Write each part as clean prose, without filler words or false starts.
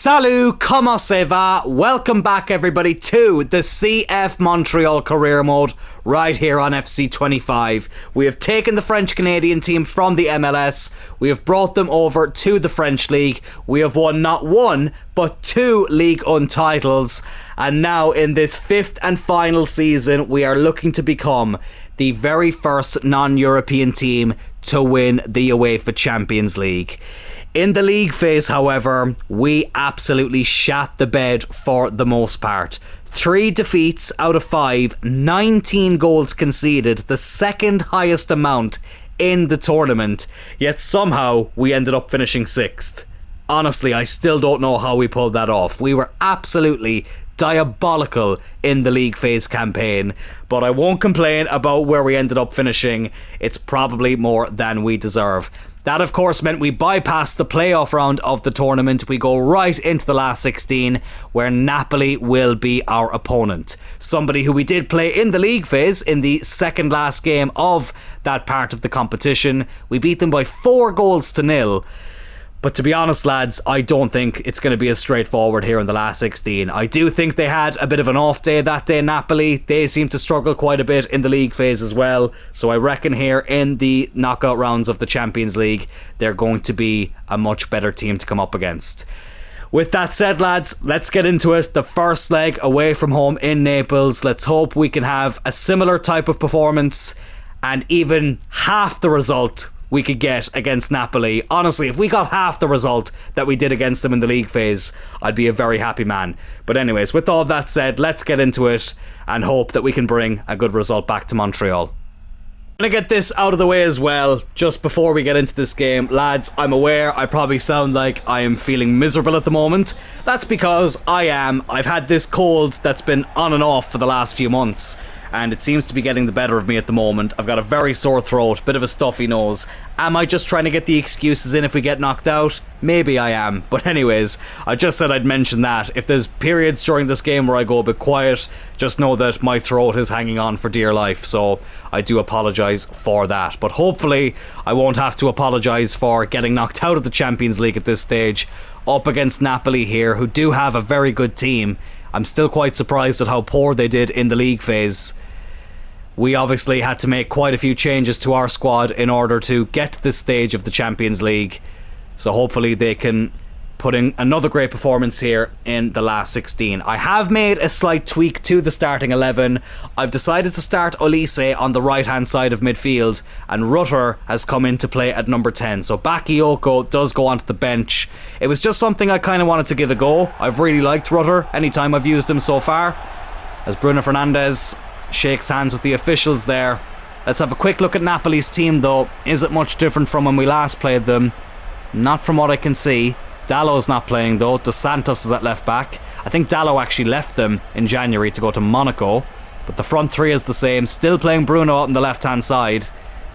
Salut, comment ça va? Welcome back everybody to the CF Montreal career mode right here on FC25. We have taken the French-Canadian team from the MLS. We have brought them over to the French League. We have won not one, but 2 Ligue 1 titles. And now in this 5th and final season, we are looking to become the very first non-European team to win the UEFA Champions League. In the league phase, however, we absolutely shat the bed for the most part. 3 defeats out of 5, 19 goals conceded, the second highest amount in the tournament, yet somehow we ended up finishing 6th. Honestly, I still don't know how we pulled that off. We were absolutely diabolical in the league phase campaign, but I won't complain about where we ended up finishing. It's probably more than we deserve. That of course meant we bypassed the playoff round of the tournament. We go right into the last 16 where Napoli will be our opponent. Somebody who we did play in the league phase in the second last game of that part of the competition. We beat them by 4-0. But to be honest, lads, I don't think it's going to be as straightforward here in the last 16. I do think they had a bit of an off day that day, Napoli. They seem to struggle quite a bit in the league phase as well. So I reckon here in the knockout rounds of the Champions League, they're going to be a much better team to come up against. With that said, lads, let's get into it. The first leg away from home in Naples. Let's hope we can have a similar type of performance and even half the result we could get against Napoli. Honestly, if we got half the result that we did against them in the league phase, I'd be a very happy man. But anyways, with all that said, let's get into it and hope that we can bring a good result back to Montreal. I'm going to get this out of the way as well, just before we get into this game. Lads, I'm aware I probably sound like I am feeling miserable at the moment. That's because I am. I've had this cold that's been on and off for the last few months, and it seems to be getting the better of me at the moment. I've got a very sore throat, bit of a stuffy nose. Am I just trying to get the excuses in if we get knocked out? Maybe I am. But anyways, I just said I'd mention that. If there's periods during this game where I go a bit quiet, just know that my throat is hanging on for dear life. So I do apologise for that. But hopefully I won't have to apologise for getting knocked out of the Champions League at this stage. Up against Napoli here, who do have a very good team. I'm still quite surprised at how poor they did in the league phase. We obviously had to make quite a few changes to our squad in order to get to this stage of the Champions League. So hopefully they can put in another great performance here in the last 16. I have made a slight tweak to the starting 11. I've decided to start Olise on the right hand side of midfield, and Rutter has come into play at number 10. So Bakayoko does go onto the bench. It was just something I kind of wanted to give a go. I've really liked Rutter anytime I've used him so far. As Bruno Fernandes shakes hands with the officials there. Let's have a quick look at Napoli's team though. Is it much different from when we last played them? Not from what I can see. Dalot's not playing though. Dos Santos is at left back. I think Dalot actually left them in January to go to Monaco. But the front 3 is the same. Still playing Bruno out on the left hand side,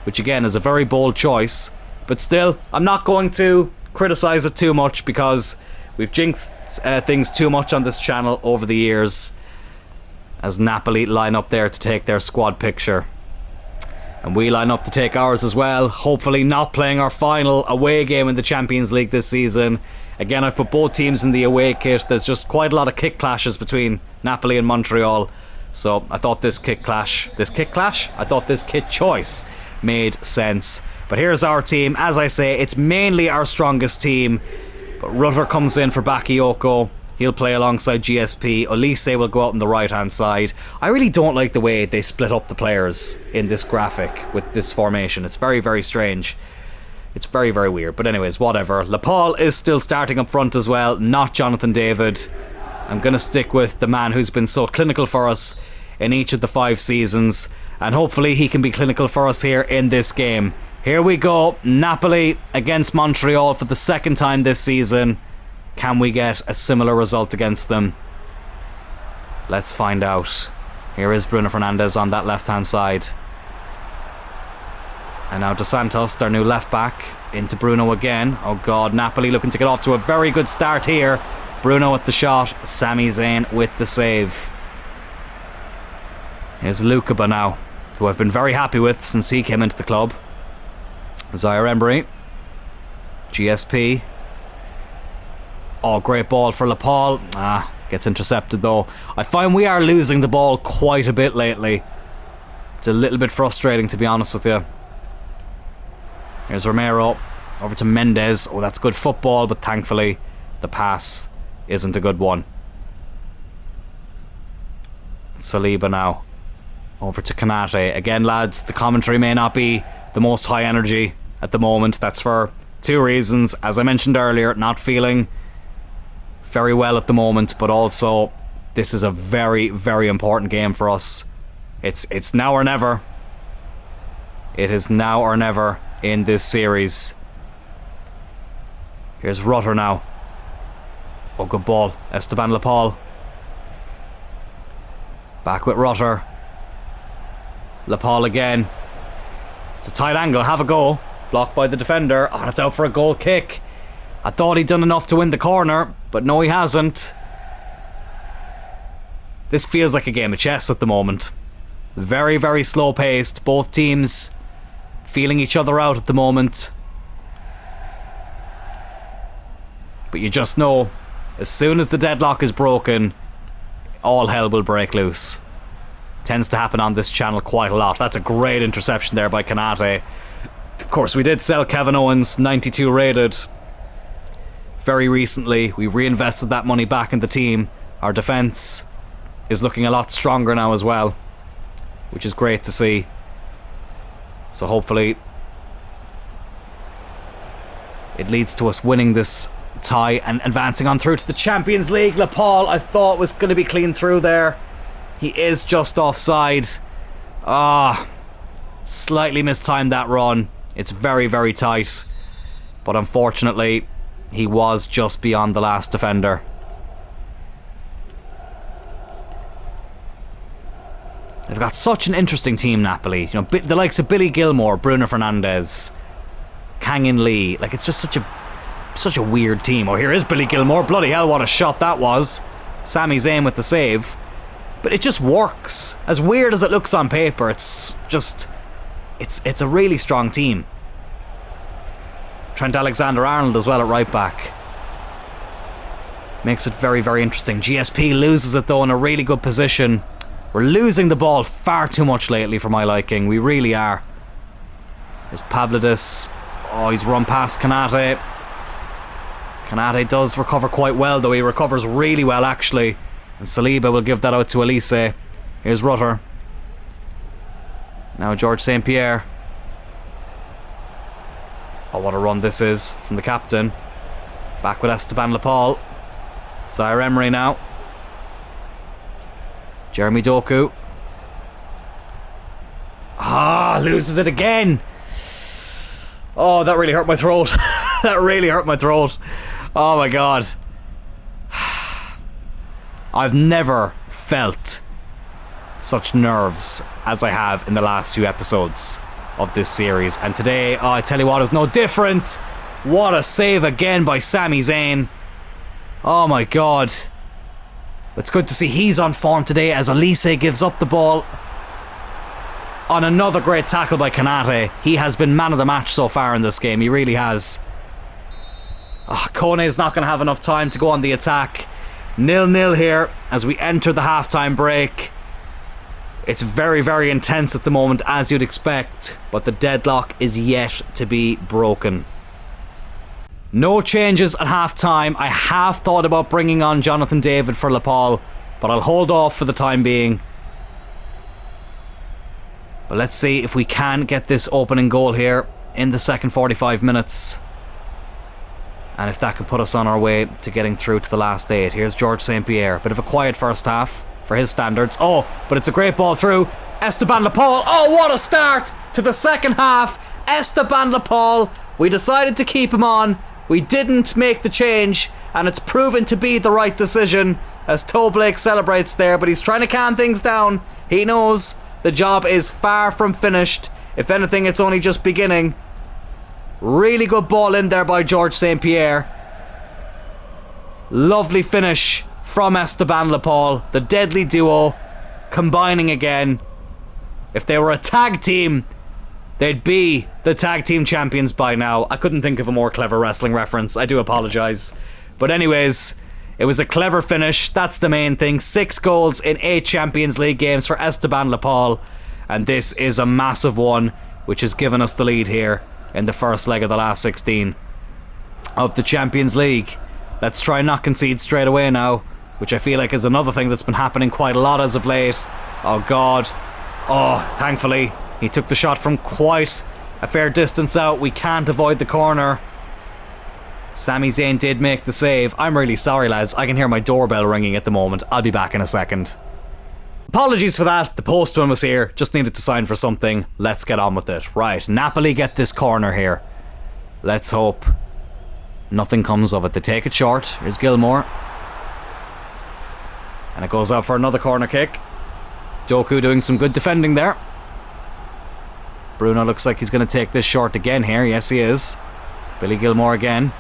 which again is a very bold choice. But still, I'm not going to criticise it too much because we've jinxed things too much on this channel over the years. As Napoli line up there to take their squad picture. And we line up to take ours as well. Hopefully not playing our final away game in the Champions League this season. Again, I've put both teams in the away kit. There's just quite a lot of kick clashes between Napoli and Montreal. So I thought this kit choice made sense. But here's our team. As I say, it's mainly our strongest team. But Rutter comes in for Bakayoko. He'll play alongside GSP. Olise will go out on the right hand side. I really don't like the way they split up the players in this graphic with this formation. It's very, very strange. It's very, very weird. But anyways, whatever. Paul is still starting up front as well, not Jonathan David. I'm going to stick with the man who's been so clinical for us in each of the 5 seasons. And hopefully he can be clinical for us here in this game. Here we go. Napoli against Montreal for the second time this season. Can we get a similar result against them? Let's find out. Here is Bruno Fernandes on that left-hand side. And now Dos Santos, their new left-back, into Bruno again. Oh God, Napoli looking to get off to a very good start here. Bruno with the shot, Sami Zayn with the save. Here's Lukeba now, who I've been very happy with since he came into the club. Zaire Emery. GSP. Oh, great ball for Lapal. Gets intercepted though. I find we are losing the ball quite a bit lately. It's a little bit frustrating, to be honest with you. Here's Romero. Over to Mendes. Oh, that's good football, but thankfully the pass isn't a good one. Saliba now. Over to Kanate. Again, lads, the commentary may not be the most high energy at the moment. That's for two reasons. As I mentioned earlier, not feeling very well at the moment, but also this is a very, very important game for us. It's now or never. It is now or never in this series. Here's Rutter now. Oh, good ball. Esteban Lapal. Back with Rutter. Lapal again. It's a tight angle. Have a go. Blocked by the defender. Oh, and it's out for a goal kick. I thought he'd done enough to win the corner, but no, he hasn't. This feels like a game of chess at the moment. Very, very slow paced. Both teams feeling each other out at the moment. But you just know, as soon as the deadlock is broken, all hell will break loose. Tends to happen on this channel quite a lot. That's a great interception there by Kanate. Of course, we did sell Kevin Owens, 92 rated, very recently. We reinvested that money back in the team. Our defence is looking a lot stronger now as well, which is great to see. So hopefully it leads to us winning this tie and advancing on through to the Champions League. Lapal, I thought, was going to be clean through there. He is just offside. Slightly mistimed that run. It's very, very tight. But unfortunately, he was just beyond the last defender. They've got such an interesting team, Napoli. You know, the likes of Billy Gilmore, Bruno Fernandes, Kang-in Lee. Like, it's just such a weird team. Oh, here is Billy Gilmore. Bloody hell, what a shot that was. Sami Zayn with the save. But it just works. As weird as it looks on paper, it's a really strong team. Trent Alexander-Arnold as well at right back. Makes it very, very interesting. GSP loses it though in a really good position. We're losing the ball far too much lately for my liking. We really are. There's Pavlidis. Oh, he's run past Kanate. Kanate does recover quite well though. He recovers really well actually. And Saliba will give that out to Elise. Here's Rutter. Now George St. Pierre. Oh, what a run this is from the captain. Back with Esteban Lapal. Zaire Emery now. Jeremy Doku. Loses it again. Oh, that really hurt my throat. That really hurt my throat. Oh my god. I've never felt such nerves as I have in the last few episodes of this series, and today, I tell you what, is no different. What a save again by Sami Zayn. Oh my god. It's good to see he's on form today as Elise gives up the ball on another great tackle by Kanate. He has been man of the match so far in this game. He really has. Kone is not going to have enough time to go on the attack. 0-0 here as we enter the halftime break. It's very, very intense at the moment, as you'd expect, but the deadlock is yet to be broken. No changes at half-time. I have thought about bringing on Jonathan David for Lapal, but I'll hold off for the time being. But let's see if we can get this opening goal here in the second 45 minutes. And if that can put us on our way to getting through to the last 8. Here's George St. Pierre. Bit of a quiet first half for his standards. Oh, but it's a great ball through. Esteban Lapal. Oh, what a start to the second half. Esteban Lapal. We decided to keep him on. We didn't make the change, and it's proven to be the right decision as Toe Blake celebrates there, but he's trying to calm things down. He knows the job is far from finished. If anything, it's only just beginning. Really good ball in there by George St. Pierre. Lovely finish from Esteban Lapal. The deadly duo combining again. If they were a tag team, they'd be the tag team champions by now. I couldn't think of a more clever wrestling reference. I do apologise. But anyways, it was a clever finish. That's the main thing. 6 goals in 8 Champions League games for Esteban Lepal. And this is a massive one, which has given us the lead here in the first leg of the last 16 of the Champions League. Let's try and not concede straight away now, which I feel like is another thing that's been happening quite a lot as of late. Oh God. Oh, thankfully he took the shot from quite a fair distance out. We can't avoid the corner. Sami Zayn did make the save. I'm really sorry, lads. I can hear my doorbell ringing at the moment. I'll be back in a second. Apologies for that. The postman was here. Just needed to sign for something. Let's get on with it. Right, Napoli get this corner here. Let's hope nothing comes of it. They take it short. Here's Gilmour. And it goes out for another corner kick. Doku doing some good defending there. Bruno looks like he's going to take this short again here. Yes, he is. Billy Gilmour again.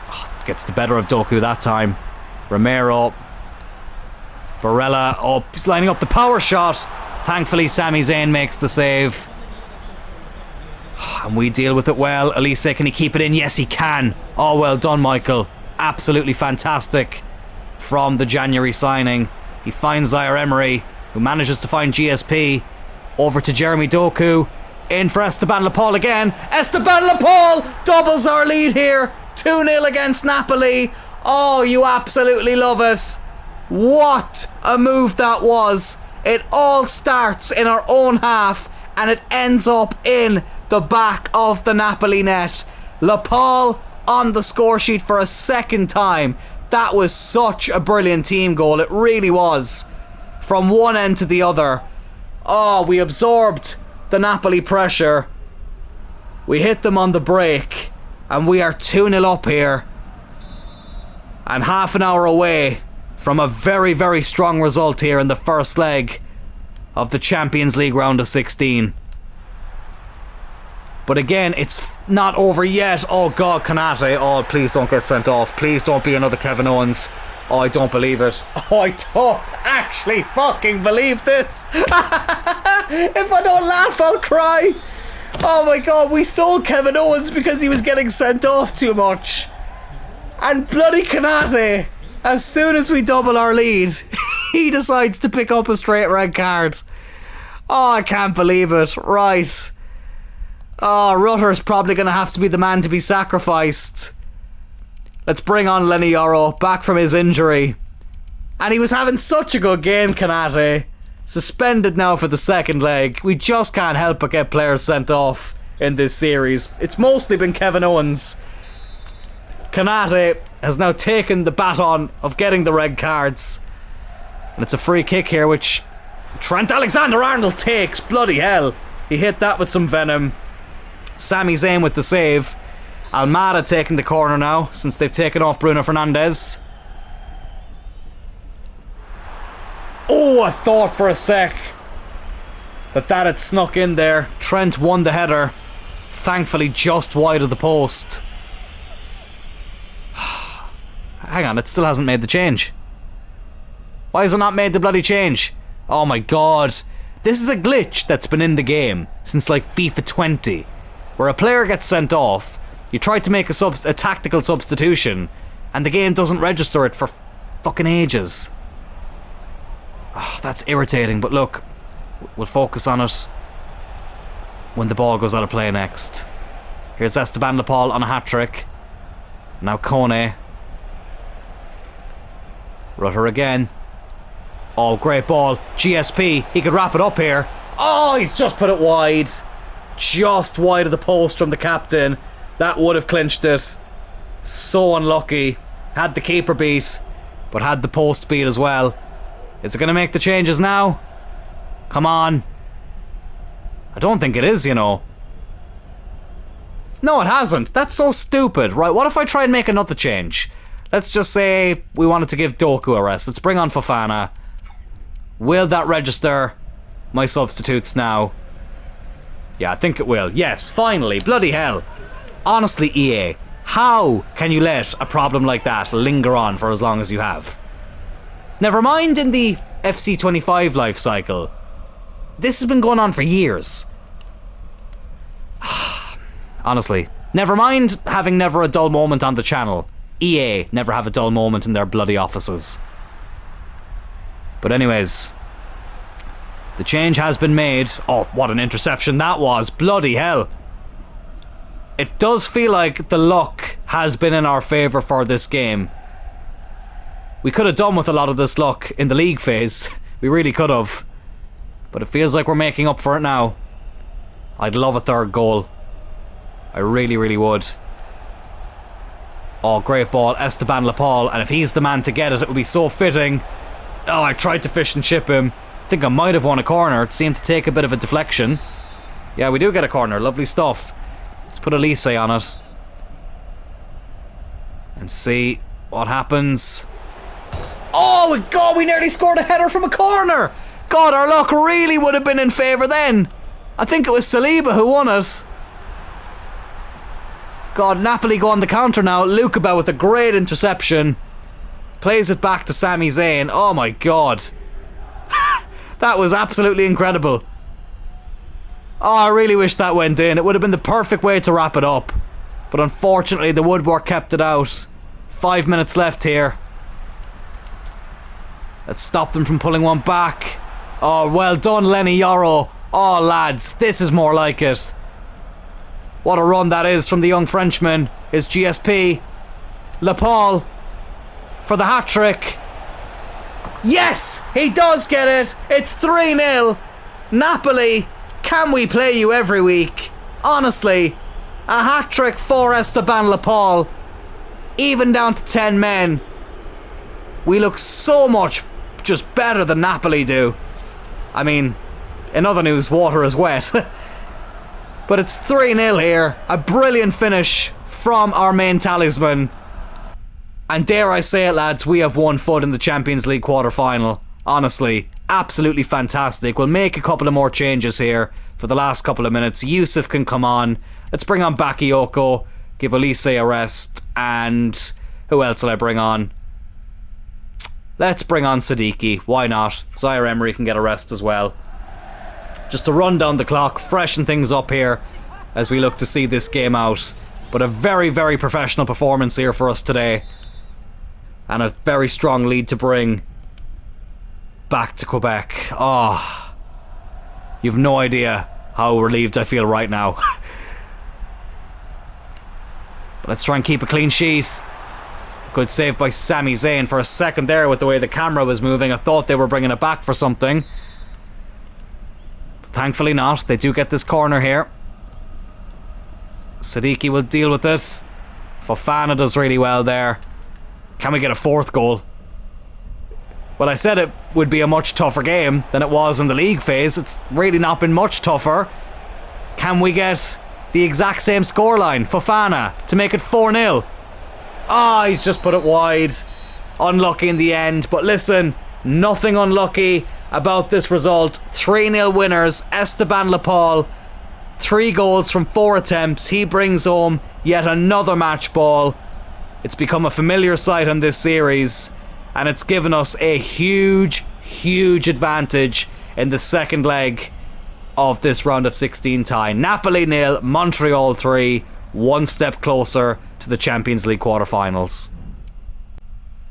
Oh, gets the better of Doku that time. Romero. Barella. Oh, he's lining up the power shot. Thankfully, Sami Zayn makes the save. And we deal with it well. Elise, can he keep it in? Yes, he can. Oh, well done, Michael. Absolutely fantastic from the January signing. He finds Zaire Emery, who manages to find GSP. Over to Jeremy Doku. In for Esteban Lepal again. Esteban Lepal doubles our lead here. 2-0 against Napoli. Oh, you absolutely love it. What a move that was. It all starts in our own half and it ends up in the back of the Napoli net. Lepal on the score sheet for a second time. That was such a brilliant team goal. It really was. From one end to the other. Oh, we absorbed the Napoli pressure. We hit them on the break. And we are 2-0 up here. And half an hour away from a very, very strong result here in the first leg of the Champions League round of 16. But again, it's not over yet. Oh God, Konate. Oh, please don't get sent off. Please don't be another Kevin Owens. Oh, I don't believe it. Oh, I don't actually fucking believe this. If I don't laugh, I'll cry. Oh my God, we sold Kevin Owens because he was getting sent off too much. And bloody Konate, as soon as we double our lead, he decides to pick up a straight red card. Oh, I can't believe it. Right. Oh, Rutter's probably going to have to be the man to be sacrificed. Let's bring on Lenny Yoro, back from his injury. And he was having such a good game, Konate. Suspended now for the second leg. We just can't help but get players sent off in this series. It's mostly been Kevin Owens. Konate has now taken the baton of getting the red cards. And it's a free kick here, which Trent Alexander-Arnold takes. Bloody hell. He hit that with some venom. Sami Zayn with the save. Almada taking the corner now, since they've taken off Bruno Fernandes. Oh, I thought for a sec that had snuck in there. Trent won the header. Thankfully just wide of the post. Hang on, it still hasn't made the change. Why has it not made the bloody change? Oh my God. This is a glitch that's been in the game since like FIFA 20. Where a player gets sent off, you try to make a tactical substitution, and the game doesn't register it for fucking ages. Oh, that's irritating, but look, we'll focus on it when the ball goes out of play next. Here's Esteban Lepal on a hat-trick. Now Kone. Rutter again. Oh, great ball. GSP, he could wrap it up here. Oh, he's just put it wide. Just wide of the post from the captain. That would have clinched it. So unlucky. Had the keeper beat, but had the post beat as well. Is it going to make the changes now? Come on. I don't think it is, you know. No, it hasn't. That's so stupid. Right, what if I try and make another change? Let's just say we wanted to give Doku a rest. Let's bring on Fofana. Will that register my substitutes now? Yeah, I think it will. Yes, finally. Bloody hell. Honestly, EA, how can you let a problem like that linger on for as long as you have? Never mind in the FC25 life cycle. This has been going on for years. Honestly. Never mind having never a dull moment on the channel. EA never have a dull moment in their bloody offices. But anyways, the change has been made. Oh, what an interception that was. Bloody hell. It does feel like the luck has been in our favour for this game. We could have done with a lot of this luck in the league phase. We really could have. But it feels like we're making up for it now. I'd love a third goal. I really, really would. Oh, great ball. Esteban Lepal. And if he's the man to get it, it would be so fitting. Oh, I tried to fish and chip him. I think I might have won a corner. It seemed to take a bit of a deflection. Yeah, we do get a corner. Lovely stuff. Let's put Elise on it. And see what happens. Oh, God, we nearly scored a header from a corner. God, our luck really would have been in favour then. I think it was Saliba who won it. God, Napoli go on the counter now. Lukeba with a great interception. Plays it back to Sami Zayn. Oh my God. That was absolutely incredible. Oh, I really wish that went in. It would have been the perfect way to wrap it up. But unfortunately, the woodwork kept it out. 5 minutes left here. Let's stop them from pulling one back. Oh, well done, Lenny Yoro. Oh, lads, this is more like it. What a run that is from the young Frenchman. His GSP. Lepal for the hat-trick. Yes! He does get it! It's 3-0. Napoli, can we play you every week? Honestly, a hat-trick for Esteban Lepal. Even down to 10 men. We look so much just better than Napoli do. I mean, in other news, water is wet. But it's 3-0 here. A brilliant finish from our main talisman. And dare I say it, lads, we have 1 foot in the Champions League quarter-final. Honestly, absolutely fantastic. We'll make a couple of more changes here for the last couple of minutes. Yusuf can come on. Let's bring on Bakayoko. Give Elise a rest. And who else will I bring on? Let's bring on Siddiqui. Why not? Zaire Emery can get a rest as well. Just to run down the clock, freshen things up here as we look to see this game out. But a very, very professional performance here for us today. And a very strong lead to bring back to Quebec. Oh, you've no idea how relieved I feel right now. But let's try and keep a clean sheet. Good save by Sami Zayn. For a second there, with the way the camera was moving, I thought they were bringing it back for something. But thankfully not. They do get this corner here. Siddiqui will deal with it. Fofana does really well there. Can we get a 4th goal? Well, I said it would be a much tougher game than it was in the league phase. It's really not been much tougher. Can we get the exact same scoreline? Fofana to make it 4-0. Ah, he's just put it wide. Unlucky in the end. But listen, nothing unlucky about this result. 3-0 winners. Esteban Lepal. 3 goals from 4 attempts. He brings home yet another match ball. It's become a familiar sight on this series, and it's given us a huge, huge advantage in the second leg of this round of 16 tie. Napoli 0, Montreal 3, 1 step closer to the Champions League quarterfinals.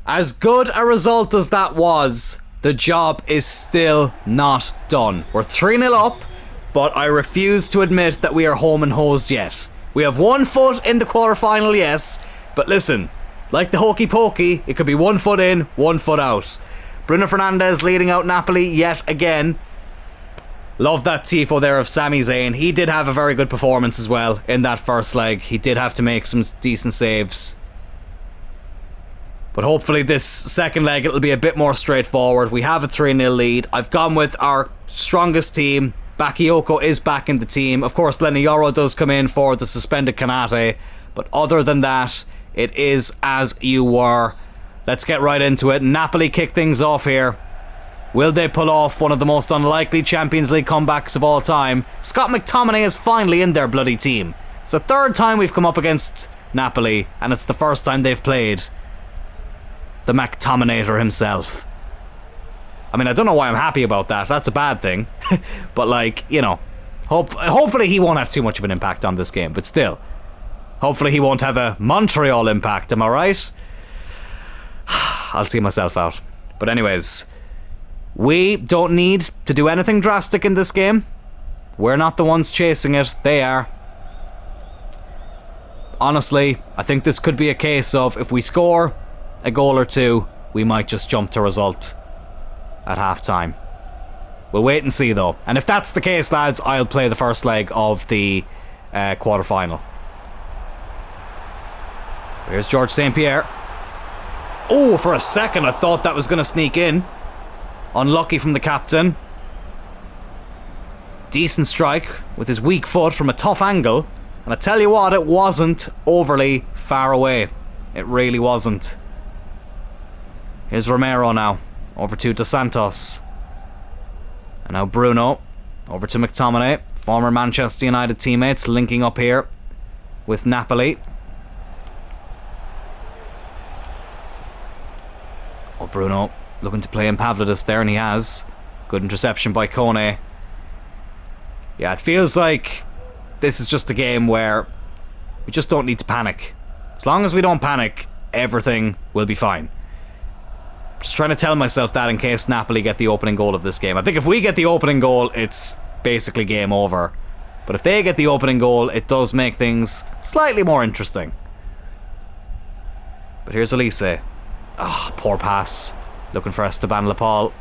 As good a result as that was, the job is still not done. We're 3-0 up, but I refuse to admit that we are home and hosed yet. We have 1 foot in the quarterfinal, yes, but listen, like the hokey pokey, it could be 1 foot in, 1 foot out. Bruno Fernandes leading out Napoli yet again. Love that tifo there of Sami Zayn. He did have a very good performance as well in that first leg. He did have to make some decent saves. But hopefully this second leg it'll be a bit more straightforward. We have a 3-0 lead. I've gone with our strongest team. Bakayoko is back in the team. Of course, Lenny Yoro does come in for the suspended Kanate. But other than that, it is as you were. Let's get right into it. Napoli kick things off here. Will they pull off one of the most unlikely Champions League comebacks of all time? Scott McTominay is finally in their bloody team. It's the 3rd time we've come up against Napoli, and it's the first time they've played the McTominator himself. I mean, I don't know why I'm happy about that. That's a bad thing. But, like, you know, hopefully he won't have too much of an impact on this game. But still, Hopefully he won't have a Montreal impact, am I right? I'll see myself out. But anyways, we don't need to do anything drastic in this game. We're not the ones chasing it, they are. Honestly, I think this could be a case of if we score a goal or two, we might just jump to result at half-time. We'll wait and see though. And if that's the case, lads, I'll play the first leg of the quarter-final. Here's George St. Pierre. Oh, for a second I thought that was going to sneak in. Unlucky from the captain. Decent strike with his weak foot from a tough angle. And I tell you what, it wasn't overly far away. It really wasn't. Here's Romero now. Over to Dos Santos. And now Bruno. Over to McTominay. Former Manchester United teammates linking up here with Napoli. Oh, Bruno looking to play in Pavlidis there, and he has. Good interception by Kone. Yeah, it feels like this is just a game where we just don't need to panic. As long as we don't panic, everything will be fine. Just trying to tell myself that in case Napoli get the opening goal of this game. I think if we get the opening goal, it's basically game over. But if they get the opening goal, it does make things slightly more interesting. But here's Elise. Ah, poor pass. Looking for Esteban Lepal.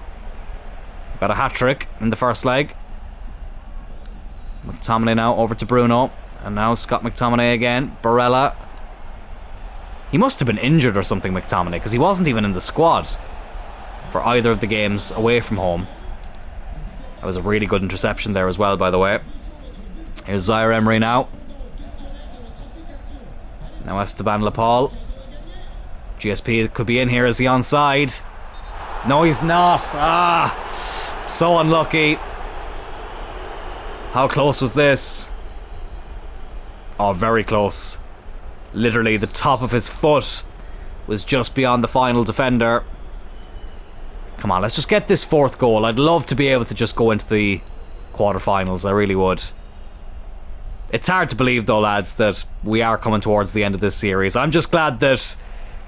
Got a hat-trick in the first leg. McTominay now over to Bruno. And now Scott McTominay again. Barella. He must have been injured or something, McTominay, because he wasn't even in the squad for either of the games away from home. That was a really good interception there as well, by the way. Here's Zaire Emery now. Now Esteban Lepal. GSP could be in here. Is he onside? No, he's not. Ah, so unlucky. How close was this? Oh, very close. Literally, the top of his foot was just beyond the final defender. Come on, let's just get this fourth goal. I'd love to be able to just go into the quarterfinals. I really would. It's hard to believe, though, lads, that we are coming towards the end of this series. I'm just glad that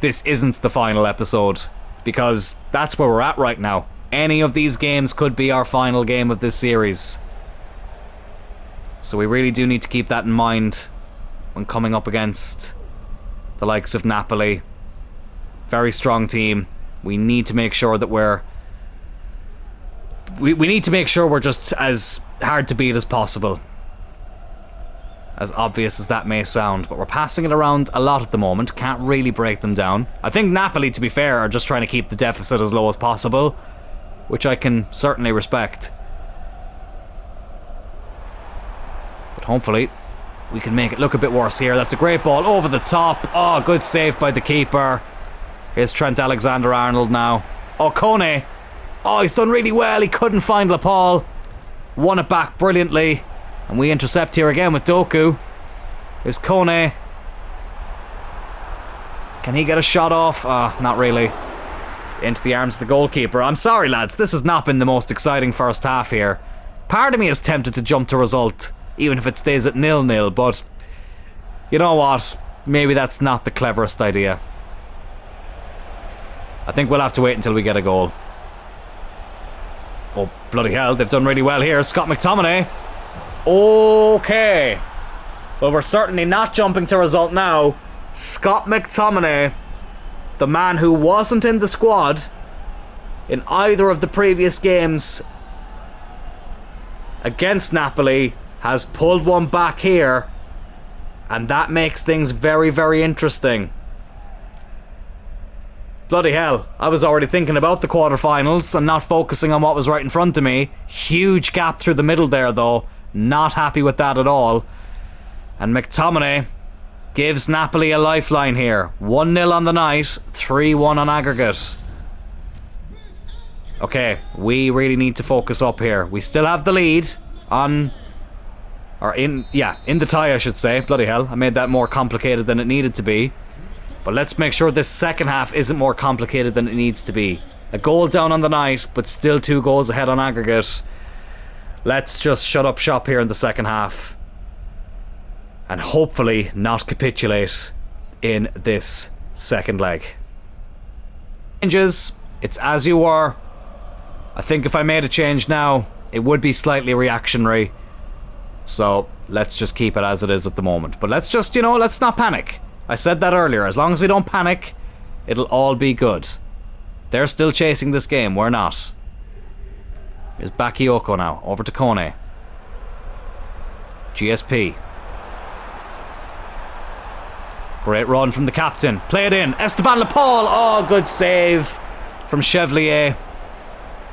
this isn't the final episode, because that's where we're at right now. Any of these games could be our final game of this series. So we really do need to keep that in mind when coming up against the likes of Napoli. Very strong team. We need to make sure that we need to make sure we're just as hard to beat as possible. As obvious as that may sound, but we're passing it around a lot at the moment. Can't really break them down. I think Napoli, to be fair, are just trying to keep the deficit as low as possible, which I can certainly respect. But hopefully we can make it look a bit worse here. That's a great ball over the top. Oh, good save by the keeper. Here's Trent Alexander-Arnold now. Oh, Kone. Oh, he's done really well. He couldn't find Lepal. Won it back brilliantly. And we intercept here again with Doku. Here's Kone. Can he get a shot off? Not really. Into the arms of the goalkeeper. I'm sorry, lads. This has not been the most exciting first half here. Part of me is tempted to jump to result, even if it stays at 0-0. But you know what? Maybe that's not the cleverest idea. I think we'll have to wait until we get a goal. Oh, bloody hell. They've done really well here. Scott McTominay. Okay. Well, we're certainly not jumping to result now. Scott McTominay, the man who wasn't in the squad in either of the previous games against Napoli, has pulled one back here, and that makes things very, very interesting. Bloody hell, I was already thinking about the quarterfinals and not focusing on what was right in front of me. Huge gap through the middle there, though. Not happy with that at all. And McTominay gives Napoli a lifeline here. 1-0 on the night, 3-1 on aggregate. Okay, we really need to focus up here. We still have the lead on... in the tie, I should say. Bloody hell, I made that more complicated than it needed to be. But let's make sure this second half isn't more complicated than it needs to be. A goal down on the night, but still 2 goals ahead on aggregate. Let's just shut up shop here in the second half and hopefully not capitulate in this second leg. Changes, it's as you were. I think if I made a change now, it would be slightly reactionary. So let's just keep it as it is at the moment. But let's just, let's not panic. I said that earlier. As long as we don't panic, it'll all be good. They're still chasing this game. We're not. Here's Bakayoko now. Over to Kone. GSP. Great run from the captain. Play it in. Esteban Lepal. Oh, good save from Chevalier.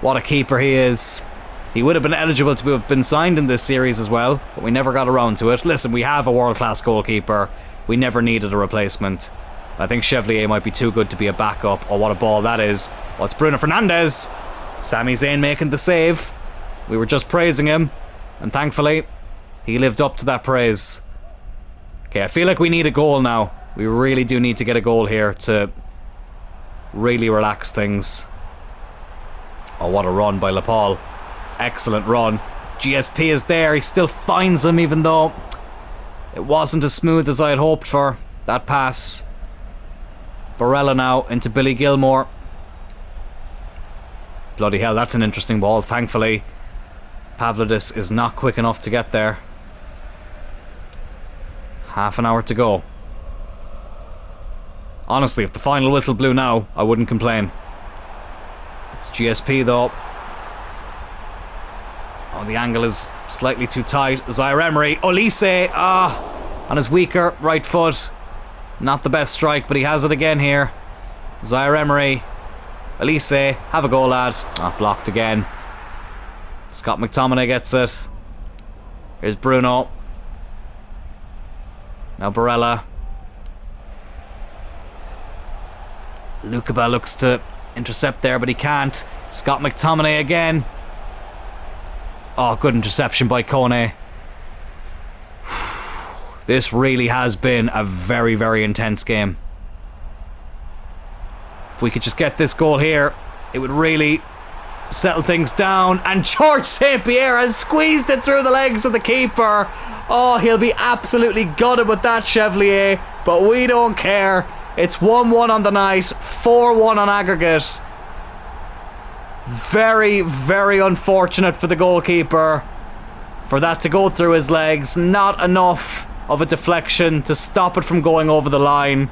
What a keeper he is. He would have been eligible to have been signed in this series as well, but we never got around to it. Listen, we have a world-class goalkeeper. We never needed a replacement. I think Chevalier might be too good to be a backup. Oh, what a ball that is. Oh, it's Bruno Fernandes. Sami Zayn making the save. We were just praising him, and thankfully, he lived up to that praise. Okay, I feel like we need a goal now. We really do need to get a goal here to really relax things. Oh, what a run by Lepal. Excellent run. GSP is there. He still finds him, even though it wasn't as smooth as I had hoped for. That pass. Barella now into Billy Gilmore. Bloody hell, that's an interesting ball. Thankfully, Pavlidis is not quick enough to get there. Half an hour to go. Honestly, if the final whistle blew now, I wouldn't complain. It's GSP though. Oh, the angle is slightly too tight. Zaire-Emery. Olise. On his weaker right foot. Not the best strike, but he has it again here. Zaire-Emery. Olise. Have a go, lad. Blocked again. Scott McTominay gets it. Here's Bruno. Now Barella. Lukeba looks to intercept there, but he can't. Scott McTominay again. Oh, good interception by Kone. This really has been a very, very intense game. If we could just get this goal here, it would really settle things down. And George St. Pierre has squeezed it through the legs of the keeper. Oh, he'll be absolutely gutted with that, Chevalier. But we don't care. It's 1-1 on the night, 4-1 on aggregate. Very, very unfortunate for the goalkeeper for that to go through his legs. Not enough of a deflection to stop it from going over the line.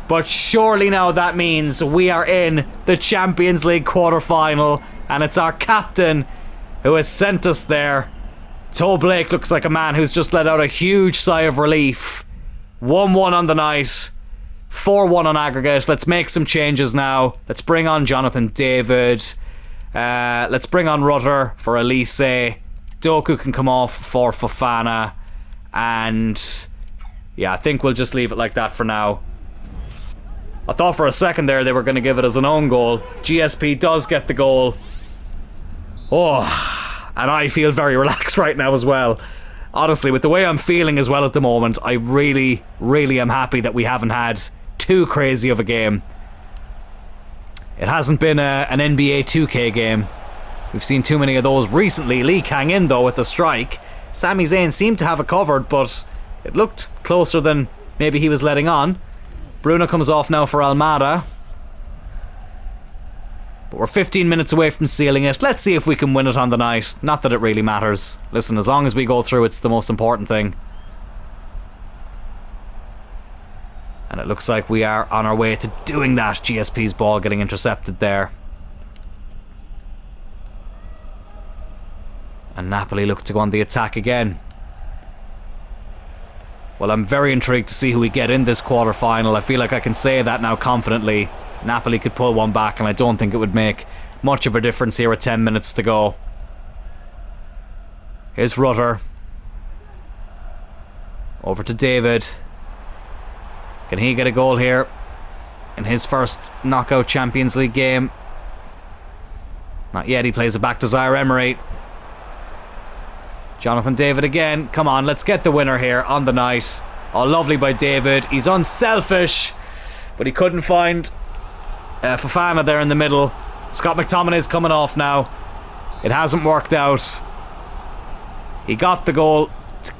But surely now that means we are in the Champions League quarter-final, and it's our captain who has sent us there. Toe Blake looks like a man who's just let out a huge sigh of relief. 1-1 on the night, 4-1 on aggregate. Let's make some changes now. Let's bring on Jonathan David. Let's bring on Rutter for Elise. Doku can come off for Fofana. And yeah, I think we'll just leave it like that for now. I thought for a second there they were going to give it as an own goal. GSP does get the goal. Oh, and I feel very relaxed right now as well. Honestly, with the way I'm feeling as well at the moment, I really, really am happy that we haven't had too crazy of a game. It hasn't been an NBA 2K game. We've seen too many of those recently. Lee Kang in though with the strike. Sami Zayn seemed to have it covered, but it looked closer than maybe he was letting on. Bruno comes off now for Almada. But we're 15 minutes away from sealing it. Let's see if we can win it on the night. Not that it really matters. Listen, as long as we go through, it's the most important thing. And it looks like we are on our way to doing that. GSP's ball getting intercepted there. And Napoli look to go on the attack again. Well, I'm very intrigued to see who we get in this quarter-final. I feel like I can say that now confidently. Napoli could pull one back, and I don't think it would make much of a difference here with 10 minutes to go. Here's Rutter. Over to David. Can he get a goal here in his first knockout Champions League game? Not yet. He plays it back to Zaire-Emery. Jonathan David again. Come on, let's get the winner here on the night. Oh, lovely by David. He's unselfish, but he couldn't find Fofana there in the middle. Scott McTominay's coming off now. It hasn't worked out. He got the goal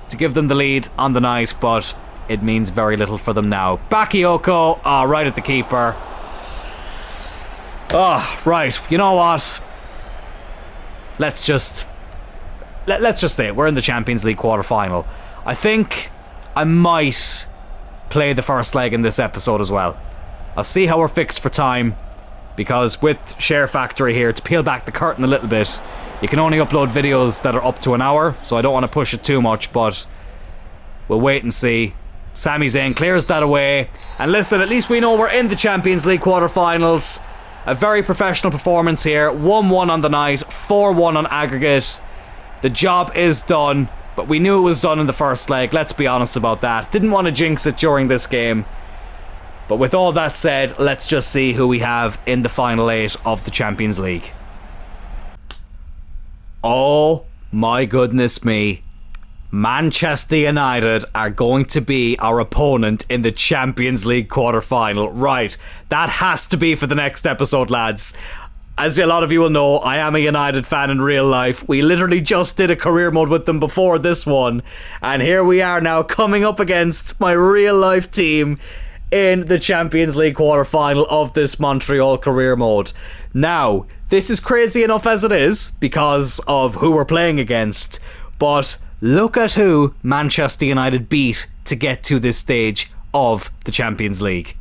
to give them the lead on the night, but it means very little for them now. Bakayoko, right at the keeper. Oh, right. You know what? Let's just say it. We're in the Champions League quarter-final. I think I might play the first leg in this episode as well. I'll see how we're fixed for time, because with Share Factory here, to peel back the curtain a little bit, you can only upload videos that are up to an hour, so I don't want to push it too much, but we'll wait and see. Sami Zayn clears that away, and listen, at least we know we're in the Champions League quarter-finals. A very professional performance here. 1-1 on the night, 4-1 on aggregate. The job is done, but we knew it was done in the first leg. Let's be honest about that. Didn't want to jinx it during this game. But with all that said, let's just see who we have in the final 8 of the Champions League. Oh my goodness me. Manchester United are going to be our opponent in the Champions League quarter-final. Right, that has to be for the next episode, lads. As a lot of you will know, I am a United fan in real life. We literally just did a career mode with them before this one. And here we are now coming up against my real life team in the Champions League quarter-final of this Montreal career mode. Now, this is crazy enough as it is because of who we're playing against. But look at who Manchester United beat to get to this stage of the Champions League.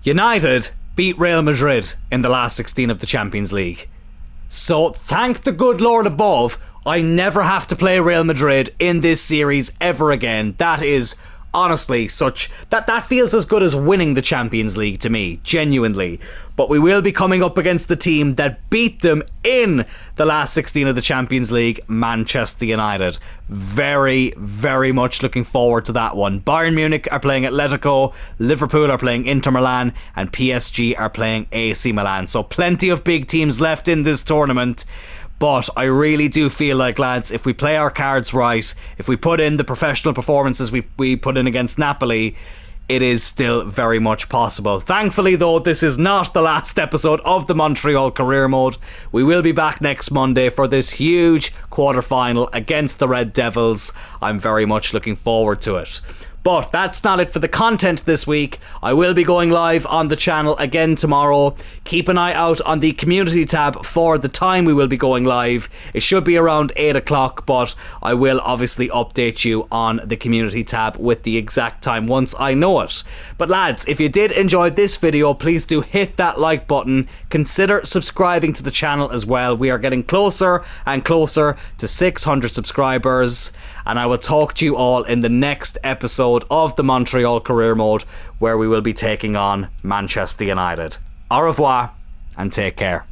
United beat Real Madrid in the last 16 of the Champions League. So thank the good Lord above, I never have to play Real Madrid in this series ever again. That is honestly such... That feels as good as winning the Champions League to me, genuinely. But we will be coming up against the team that beat them in the last 16 of the Champions League, Manchester United. Very, very much looking forward to that one. Bayern Munich are playing Atletico, Liverpool are playing Inter Milan, and PSG are playing AC Milan. So plenty of big teams left in this tournament. But I really do feel like, lads, if we play our cards right, if we put in the professional performances we put in against Napoli, it is still very much possible. Thankfully, though, this is not the last episode of the Montreal career mode. We will be back next Monday for this huge quarter-final against the Red Devils. I'm very much looking forward to it. But that's not it for the content this week. I will be going live on the channel again tomorrow. Keep an eye out on the community tab for the time we will be going live. It should be around 8 o'clock, but I will obviously update you on the community tab with the exact time once I know it. But lads, if you did enjoy this video, please do hit that like button. Consider subscribing to the channel as well. We are getting closer and closer to 600 subscribers. And I will talk to you all in the next episode of the Montreal career mode, where we will be taking on Manchester United. Au revoir and take care.